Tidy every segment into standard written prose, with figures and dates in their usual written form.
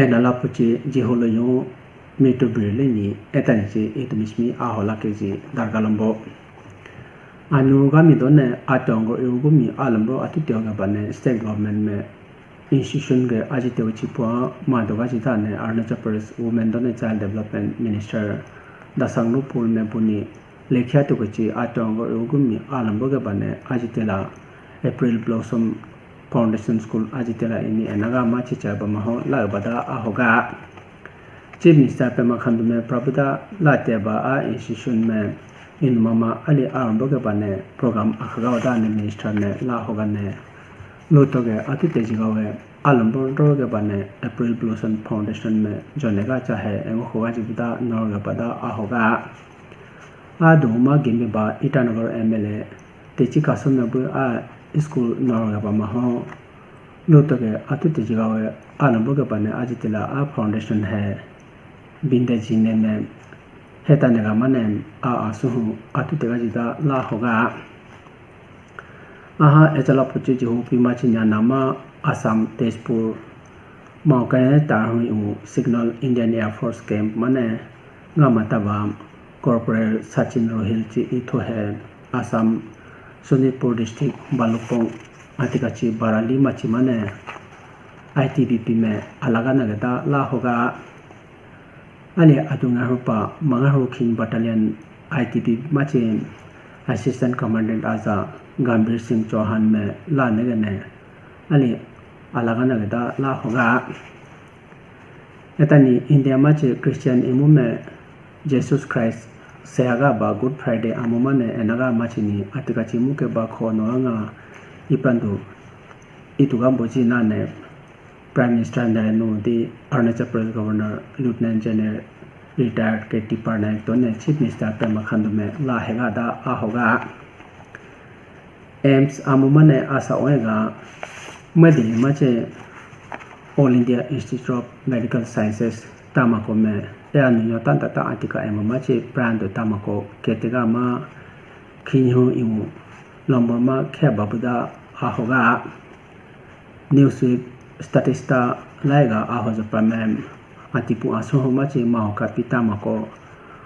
nala puchi jiholoyo meto birleni etanji etmismi ahola keji dargalambo anuga midone atongo eugumi alambo atityoga bane state government me institution ge ajitew chipwa madoga jitane Arunachal Pradesh Women and Child Development Minister dasangnu pul me buni lekhya to chi atongo eugumi alambo ge bane ajitela April Blossom Foundation School ajitela ini enaga ma chicha bamaho la bada ahoga Chief Minister Pema Khandu me Prabhuda Lateba a institution me in mama ali arambo ge bane program akhaga da ne minister ne la hoga ne loto ge atite jigawe alambo ro ge bane April Blossom Foundation me jonega chahe eng hoga jibda nor ge bada ahoga adu ma gimi ba Itanagar MLA techi kasum me bu a school nor ge ba ma ho loto ge atite jigawe alambo ge bane ajitela a foundation hai bindeji ne me hetanega mane a asuhu atutega jida la hoga aha echala puchi jihu pima chinya nama Assam Tezpur maukane tarhu signal Indian Air Force camp mane ngamataba corporal Sachin Rohil chi itho hai Assam Sonitpur district Balupong atikachi Barali machi mane ITBP me alaga nagada la hoga ani adunga rupa mangaru king battalion ITB mache assistant commandant aza Gambhir Singh Chauhan me la negane ani alagana gada la hoga etani India mache Christian imume Jesus Christ seaga ba Good Friday amumane enaga mache ni atikachi muke ba khono nga ipandu ituga boji na ne Prime Minister Narendra Modi, Arunachal Pradesh Governor Lieutenant General Retired K.T. Parnaik Tone Chief Minister Pema Khandu me la hega da ahoga AIMS amumane asa oega madi mache All India Institute of Medical Sciences tamako me anu yotan tata atika mache brand tamako ketega ma khinhu imu lomboma khe babuda ahoga Newsweek Statista laiga ahoja pramem atipu asoho mache mahoka pitamako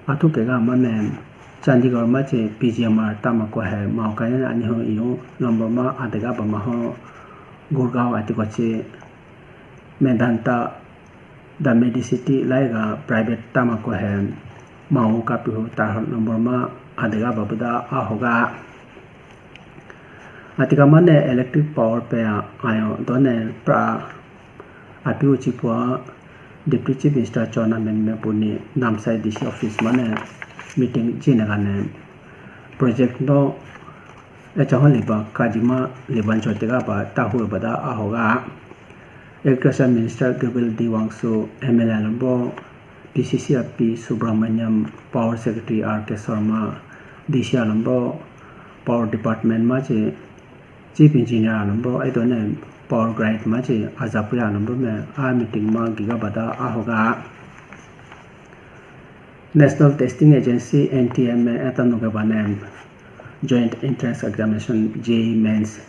atukega manem Chandigarh mache PGMR tamako hai mahoka ne aniho iyo lomboma adega bamaho Gurgaon atikoche Medanta the Medicity laiga private tamako hai mahoka pihu tar lomboma adega babuda ahoga atika mane electric power pe ayo done pra apiu chipwa deputy chief minister chona men puni namsai DC office mane meeting jinagane project no echahon liba kajima liban chotega ba tahu bada ahoga agriculture minister Gabriel D Wangsu MLA lambo PCCP Subramanyam power secretary RK Sharma DC lambo power department mache Chief Engineer number I don't know power grid machi azapuya number me a meeting ma gigabada ahoga National Testing Agency NTM me atanuga banem joint entrance examination JEE mains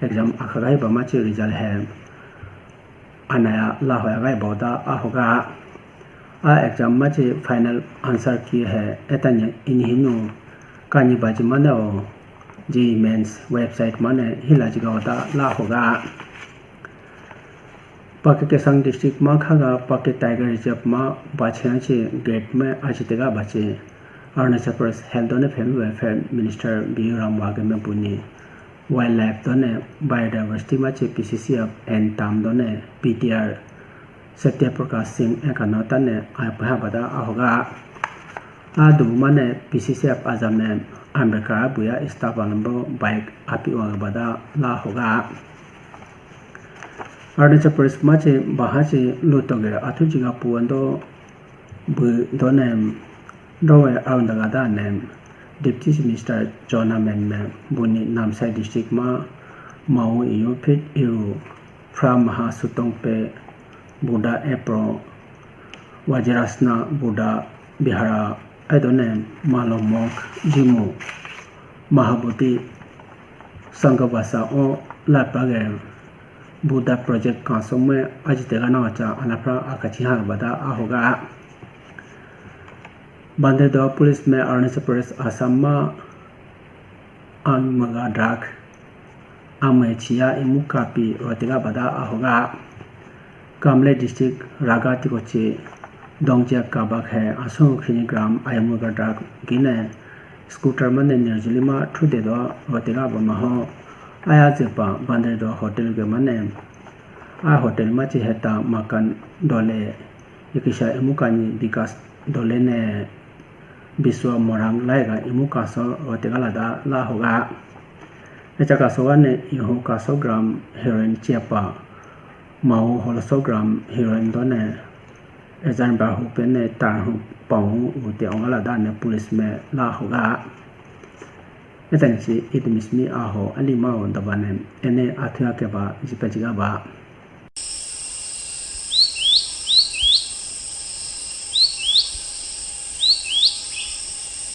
exam akhagai ba machi result hai anaya la hoya gai boda ahoga a exam machi final answer ki hai etanya inhinu kani baji manao JEE mains website mane hilajigawata la hoga Pakistan district ma khaga Pakistan Tiger Reserve ma bachhachi gate me ajitega bache Arunachal Pradesh Health and Family Welfare Minister B Ram Wagame Puni Wildlife done Biodiversity mache PCCF and Tam done PTR Satya Prakash Singh ekanota ne apha bada ahoga adu mane PCCF azame Ambekara buya istabanambo bike api wagabada la hoga Arunachal Pradesh mache bahache lutoge athujiga puando bu donem dowe aundagada nem Deputy Minister Chona men buni Namsai district ma mau iyo pit iru from Mahasutongpe Buddha April Wajirasna Buddha Bihara Adonem Malomok Jimu Mahaboti Sangabasa o Lapagem Buddha project ka somme ajitega na cha anapra akachiha bada ahoga bande do police me Arunachal Pradesh Assam ma amaga drug amechia imukapi rotega bada ahoga Kamle district Ragati koche dongja kabak hai asong khinigram ayamuga drug gine scooter man nerjulima thude do rotega bama ho aya jepa bande do hotel ge mane a hotel ma chi heta makan dole ikisha emukani bikas dole ne biswa morang laiga emuka so rotega lada la hoga echa ka so ne iho ka 100 gram heroin chepa mau hol 100 gram heroin do ne ejan ba hu pen ne ta hu pong u te ong la da ne police me la hoga etan chi itmismi aho alima on da banen ene athya ke ba jipajiga ba